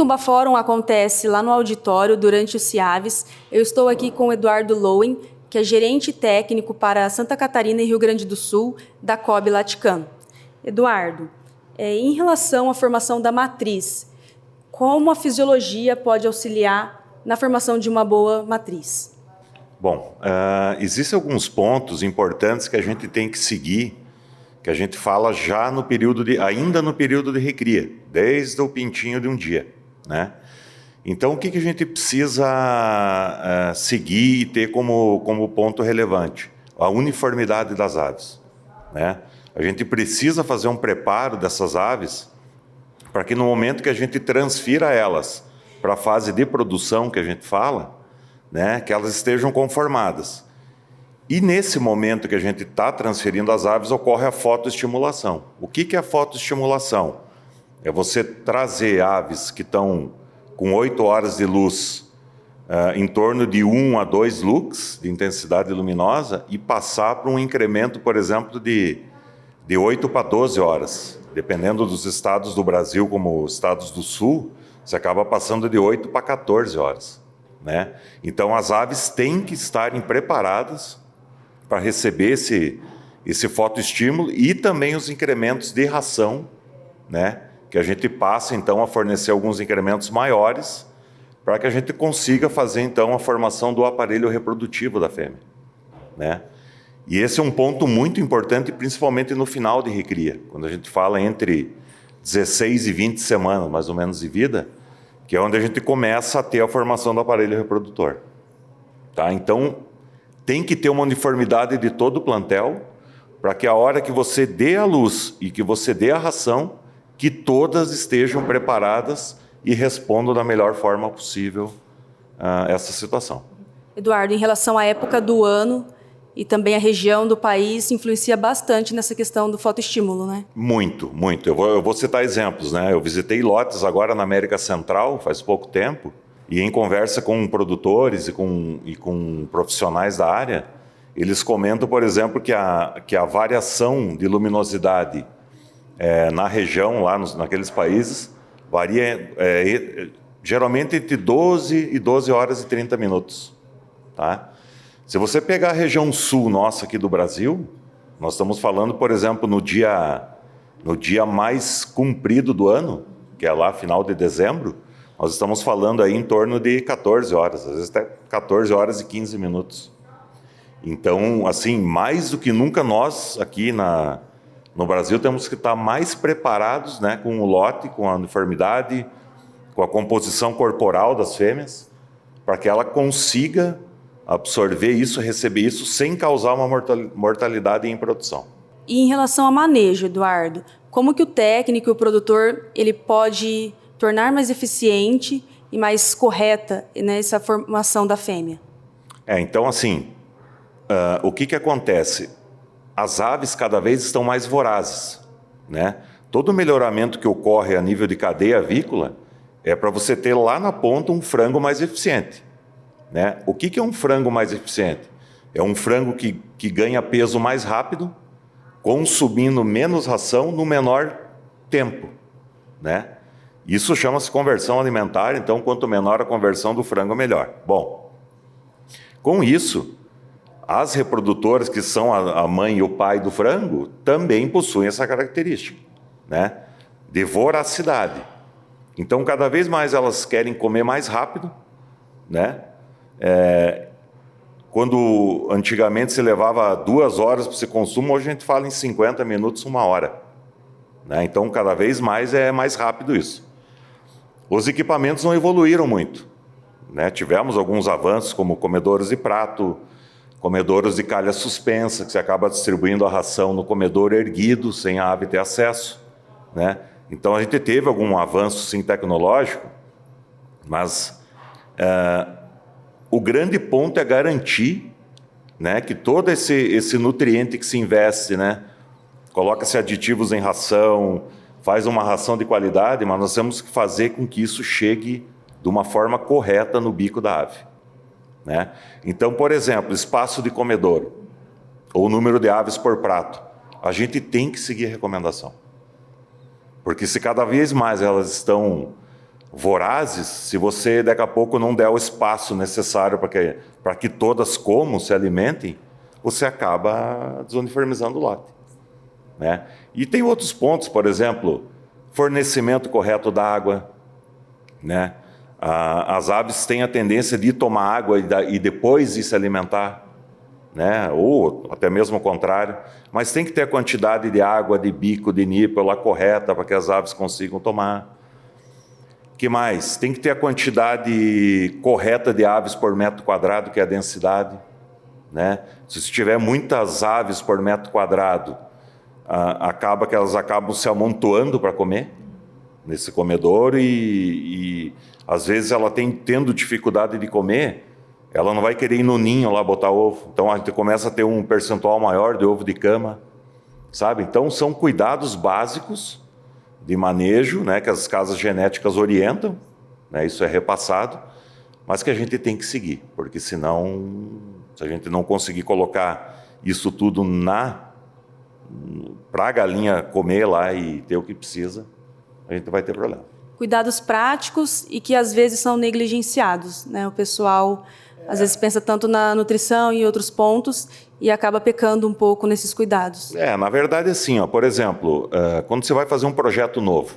Pomba Fórum acontece lá no auditório durante o CIAVES. Eu estou aqui com o Eduardo Lowen, que é gerente técnico para Santa Catarina e Rio Grande do Sul da Cobb Laticam. Eduardo, em relação à formação da matriz, como a fisiologia pode auxiliar na formação de uma boa matriz? Bom, existem alguns pontos importantes que a gente tem que seguir, que a gente fala já no período ainda no período de recria, desde o pintinho de um dia, né? Então, o que a gente precisa seguir e ter como ponto relevante? A uniformidade das aves, né? A gente precisa fazer um preparo dessas aves para que no momento que a gente transfira elas para a fase de produção que a gente fala, né, que elas estejam conformadas. E nesse momento que a gente está transferindo as aves, ocorre a fotoestimulação. O que é a fotoestimulação? É você trazer aves que estão com 8 horas de luz, em torno de 1 a 2 lux de intensidade luminosa, e passar para um incremento, por exemplo, de 8 para 12 horas. Dependendo dos estados do Brasil, como os estados do Sul, você acaba passando de 8 para 14 horas. Né? Então, as aves têm que estarem preparadas para receber esse fotoestímulo e também os incrementos de ração, né? Que a gente passa, então, a fornecer alguns incrementos maiores para que a gente consiga fazer, então, a formação do aparelho reprodutivo da fêmea, né? E esse é um ponto muito importante, principalmente no final de recria, quando a gente fala entre 16 e 20 semanas, mais ou menos, de vida, que é onde a gente começa a ter a formação do aparelho reprodutor. Tá? Então, tem que ter uma uniformidade de todo o plantel, para que a hora que você dê a luz e que você dê a ração, que todas estejam preparadas e respondam da melhor forma possível essa situação. Eduardo, em relação à época do ano e também a região do país, influencia bastante nessa questão do fotoestímulo, né? Muito, muito. Eu vou citar exemplos, né? Eu visitei lotes agora na América Central, faz pouco tempo, e em conversa com produtores e com profissionais da área, eles comentam, por exemplo, que a variação de luminosidade na região, lá naqueles países, varia geralmente entre 12 e 12 horas e 30 minutos. Tá? Se você pegar a região sul nossa aqui do Brasil, nós estamos falando, por exemplo, no dia mais comprido do ano, que é lá final de dezembro, nós estamos falando aí em torno de 14 horas, às vezes até 14 horas e 15 minutos. Então, assim, mais do que nunca nós aqui no Brasil temos que estar mais preparados, né, com o lote, com a uniformidade, com a composição corporal das fêmeas, para que ela consiga absorver isso, receber isso, sem causar uma mortalidade em produção. E em relação ao manejo, Eduardo, como que o técnico e o produtor ele pode tornar mais eficiente e mais correta nessa formação da fêmea? Então, assim, o que acontece? As aves cada vez estão mais vorazes, né? Todo melhoramento que ocorre a nível de cadeia avícola é para você ter lá na ponta um frango mais eficiente. Né? O que é um frango mais eficiente? É um frango que ganha peso mais rápido, consumindo menos ração no menor tempo. Né? Isso chama-se conversão alimentar, então quanto menor a conversão do frango, melhor. Bom, com isso, as reprodutoras, que são a mãe e o pai do frango, também possuem essa característica, né? De voracidade. Então, cada vez mais elas querem comer mais rápido, né? Quando antigamente se levava 2 horas para esse consumo, hoje a gente fala em 50 minutos, 1 hora. Né? Então, cada vez mais é mais rápido isso. Os equipamentos não evoluíram muito. Né? Tivemos alguns avanços, como comedouros de prato, comedouros de calha suspensa, que você acaba distribuindo a ração no comedouro erguido, sem a ave ter acesso. Né? Então, a gente teve algum avanço, sim, tecnológico, mas o grande ponto é garantir, né, que todo esse nutriente que se investe, né, coloca-se aditivos em ração, faz uma ração de qualidade, mas nós temos que fazer com que isso chegue de uma forma correta no bico da ave. Né? Então, por exemplo, espaço de comedouro, ou número de aves por prato, a gente tem que seguir a recomendação. Porque se cada vez mais elas estão vorazes, se você daqui a pouco não der o espaço necessário para que todas comam, se alimentem, você acaba desuniformizando o lote, né? E tem outros pontos, por exemplo, fornecimento correto da água, né? As aves têm a tendência de tomar água e depois ir se alimentar, né? Ou até mesmo o contrário, mas tem que ter a quantidade de água, de bico, de nípel lá correta para que as aves consigam tomar. Que mais? Tem que ter a quantidade correta de aves por metro quadrado, que é a densidade, né? Se tiver muitas aves por metro quadrado, acaba que elas acabam se amontoando para comer nesse comedouro e às vezes ela tendo dificuldade de comer, ela não vai querer ir no ninho lá botar ovo. Então a gente começa a ter um percentual maior de ovo de cama, sabe? Então são cuidados básicos de manejo, né, que as casas genéticas orientam, né, isso é repassado, mas que a gente tem que seguir, porque senão, se a gente não conseguir colocar isso tudo para a galinha comer lá e ter o que precisa, a gente vai ter problema. Cuidados práticos e que às vezes são negligenciados, né? O pessoal às vezes pensa tanto na nutrição e em outros pontos e acaba pecando um pouco nesses cuidados. Na verdade, assim, ó, por exemplo, quando você vai fazer um projeto novo,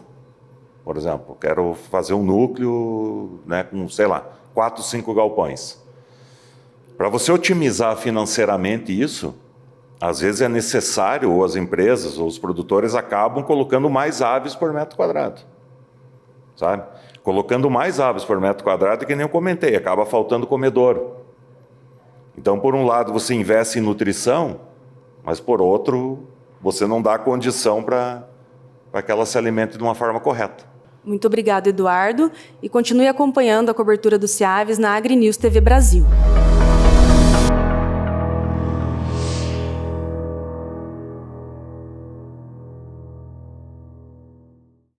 por exemplo, quero fazer um núcleo, né, com, sei lá, 4, 5 galpões. Para você otimizar financeiramente isso, às vezes é necessário, ou as empresas, ou os produtores acabam colocando mais aves por metro quadrado, sabe? Colocando mais aves por metro quadrado, que nem eu comentei, acaba faltando comedouro. Então, por um lado, você investe em nutrição, mas por outro, você não dá condição para que ela se alimente de uma forma correta. Muito obrigado, Eduardo, e continue acompanhando a cobertura do CIAVES na AgriNews TV Brasil.